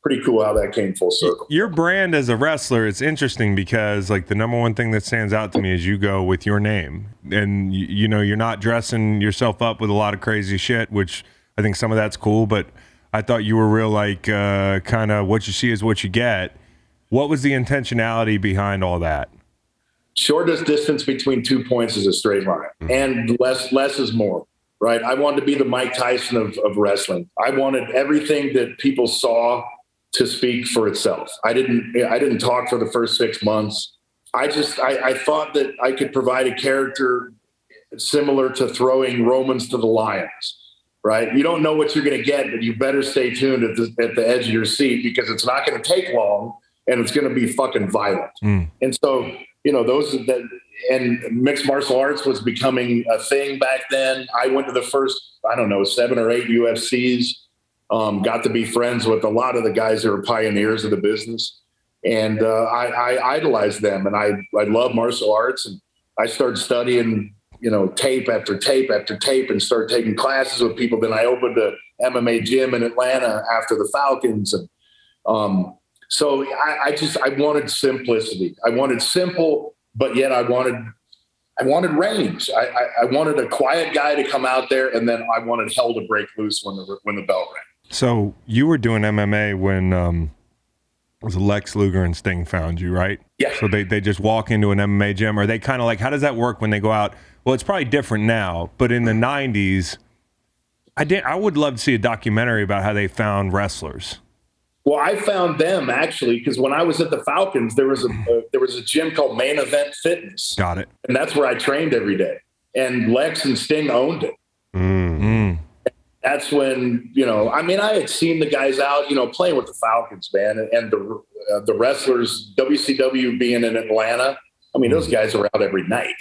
pretty cool how that came full circle. Your brand as a wrestler, it's interesting because like the number one thing that stands out to me is you go with your name, and you know, you're not dressing yourself up with a lot of crazy shit, which I think some of that's cool, but I thought you were real like kind of what you see is what you get. What was the intentionality behind all that? Shortest distance between 2 points is a straight line, and less is more, right? I wanted to be the Mike Tyson of wrestling. I wanted everything that people saw to speak for itself. I didn't talk for the first 6 months. I thought that I could provide a character similar to throwing Romans to the lions, right? You don't know what you're going to get, but you better stay tuned at the edge of your seat, because it's not going to take long and it's going to be fucking violent. And so, you know, and mixed martial arts was becoming a thing back then. I went to the first, 7 or 8 UFCs. Got to be friends with a lot of the guys that were pioneers of the business. And I idolized them, and I love martial arts. And I started studying, you know, tape after tape after tape, and started taking classes with people. Then I opened a MMA gym in Atlanta after the Falcons. And so I wanted simplicity. I wanted simple, but yet I wanted range. I wanted a quiet guy to come out there, and then I wanted hell to break loose when the bell rang. So you were doing MMA when it was Lex Luger and Sting found you, right? Yeah. So they just walk into an MMA gym, or they kind of like, how does that work when they go out? Well, it's probably different now, but in the 90s, I would love to see a documentary about how they found wrestlers. Well, I found them actually because when I was at the Falcons, there was a gym called Main Event Fitness. Got it. And that's where I trained every day. And Lex and Sting owned it. That's when, you know, I mean, I had seen the guys out, you know, playing with the Falcons, man, and the wrestlers, WCW being in Atlanta. I mean, those guys were out every night,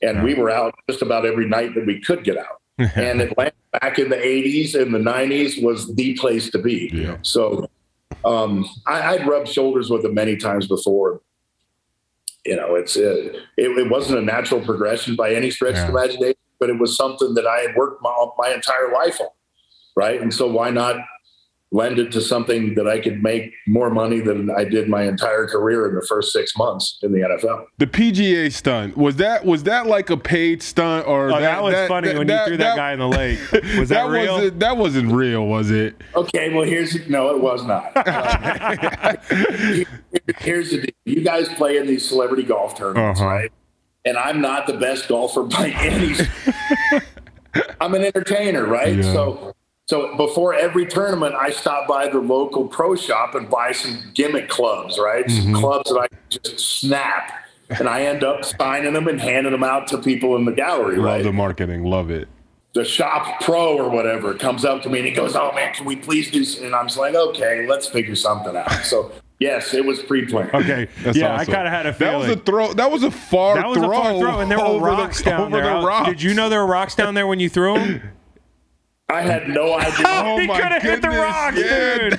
and we were out just about every night that we could get out. And Atlanta back in the 80s and the 90s was the place to be. Yeah. So I'd rubbed shoulders with them many times before. You know, it wasn't a natural progression by any stretch of the imagination, but it was something that I had worked my entire life on. Right. And so why not lend it to something that I could make more money than I did my entire career in the first 6 months in the NFL. The PGA stunt, was that like a paid stunt, or that was funny when you threw that guy in the lake? Was that real? That wasn't real, was it? Okay, well no, it was not. Here's the deal. You guys play in these celebrity golf tournaments, right? And I'm not the best golfer by any. I'm an entertainer, right? Yeah. So before every tournament, I stop by the local pro shop and buy some gimmick clubs, right? Some clubs that I can just snap. And I end up signing them and handing them out to people in the gallery, right? Love the marketing. Love it. The shop pro or whatever comes up to me and he goes, "Oh, man, can we please do something?" And I'm just like, okay, let's figure something out. So, yes, it was pre-planned. Okay. That's awesome. I kind of had a feeling. That was a far throw. And there were rocks down there. Rocks. Did you know there were rocks down there when you threw them? I had no idea. He could have hit the rocks, dude.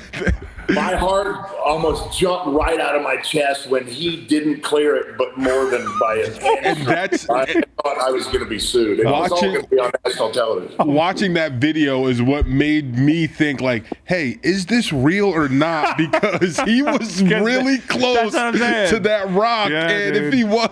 My heart almost jumped right out of my chest when he didn't clear it, but more than by an inch. I thought I was going to be sued. It was all going to be on national television. Watching that video is what made me think, like, hey, is this real or not? Because he was really close to that rock. Yeah, and dude. if he was,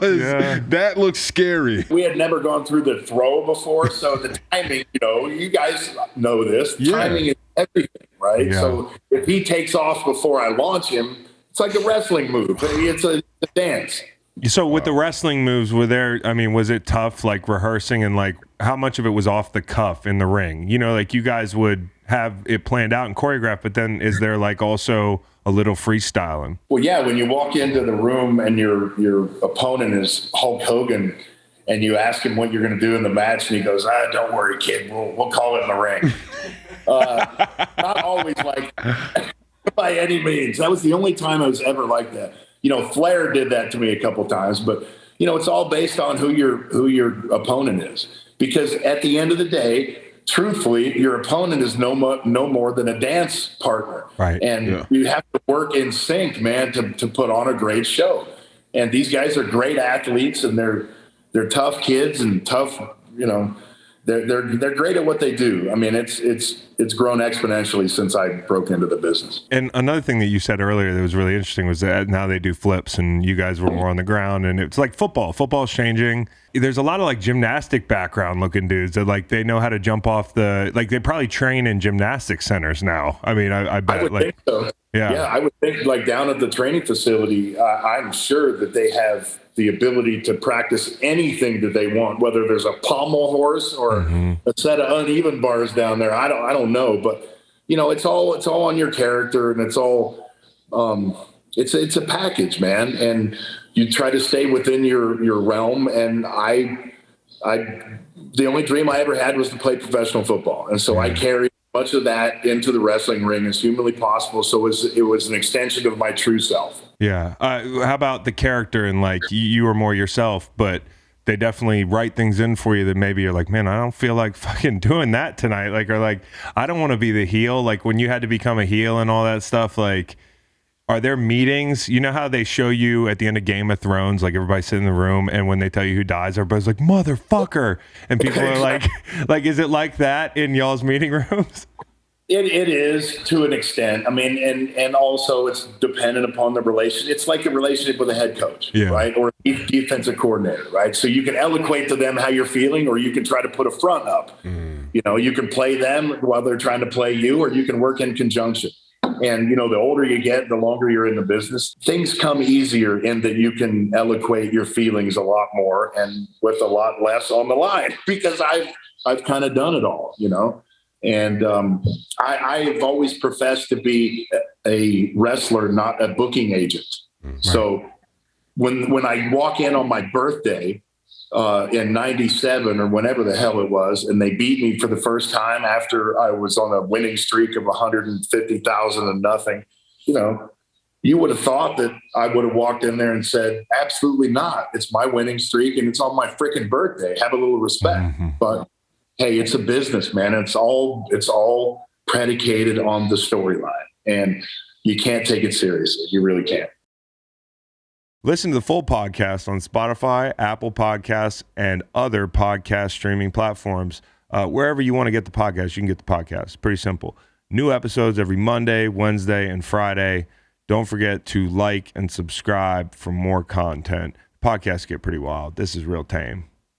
that looks scary. We had never gone through the throw before, so the timing, you know, you guys know this. Timing is everything, right? Yeah. So if he takes off before I launch him, it's like a wrestling move. It's a dance. So with the wrestling moves, was it tough, like rehearsing, and like how much of it was off the cuff in the ring? You know, like you guys would have it planned out and choreographed, but then is there like also a little freestyling? Well, yeah, when you walk into the room and your opponent is Hulk Hogan, and you ask him what you're going to do in the match, and he goes, "Don't worry, kid, we'll call it in the ring." Not always like by any means. That was the only time I was ever like that. You know, Flair did that to me a couple times, but you know, it's all based on who your opponent is. Because at the end of the day, truthfully, your opponent is no more than a dance partner, right? And you have to work in sync, man, to put on a great show. And these guys are great athletes, and they're tough kids and tough, you know, they're great at what they do. I mean, it's grown exponentially since I broke into the business. And another thing that you said earlier that was really interesting was that now they do flips, and you guys were more on the ground, and it's like football. Football's changing. There's a lot of like gymnastic background looking dudes that like they know how to jump off they probably train in gymnastic centers now. I mean, I bet. I would think so. Yeah, I would think like down at the training facility, I'm sure that they have the ability to practice anything that they want, whether there's a pommel horse or a set of uneven bars down there. I don't know, but it's all on your character, and it's all it's a package, man. And you try to stay within your realm. And the only dream I ever had was to play professional football, and so I carried much of that into the wrestling ring as humanly possible. So it was an extension of my true self. Yeah. How about the character, and like you were more yourself, but they definitely write things in for you that maybe you're like, man, I don't feel like fucking doing that tonight. Like, or like, I don't want to be the heel. Like when you had to become a heel and all that stuff, like, are there meetings? You know how they show you at the end of Game of Thrones, like everybody sit in the room, and when they tell you who dies, everybody's like, motherfucker. And people are like, is it like that in y'all's meeting rooms? It is to an extent. I mean, and also it's dependent upon the relation. It's like a relationship with a head coach, right? Or a defensive coordinator, right? So you can eloquate to them how you're feeling, or you can try to put a front up. You can play them while they're trying to play you, or you can work in conjunction. And, the older you get, the longer you're in the business, things come easier in that you can eloquate your feelings a lot more and with a lot less on the line, because I've kind of done it all, And I've always professed to be a wrestler, not a booking agent. Right. So when I walk in on my birthday in 97 or whenever the hell it was, and they beat me for the first time after I was on a winning streak of 150,000 and nothing, you would have thought that I would have walked in there and said, absolutely not. It's my winning streak and it's on my freaking birthday. Have a little respect. But hey, it's a business, man. It's all predicated on the storyline, and you can't take it seriously. You really can't. Listen to the full podcast on Spotify, Apple Podcasts, and other podcast streaming platforms. Wherever you want to get the podcast, you can get the podcast. Pretty simple. New episodes every Monday, Wednesday, and Friday. Don't forget to like and subscribe for more content. Podcasts get pretty wild. This is real tame.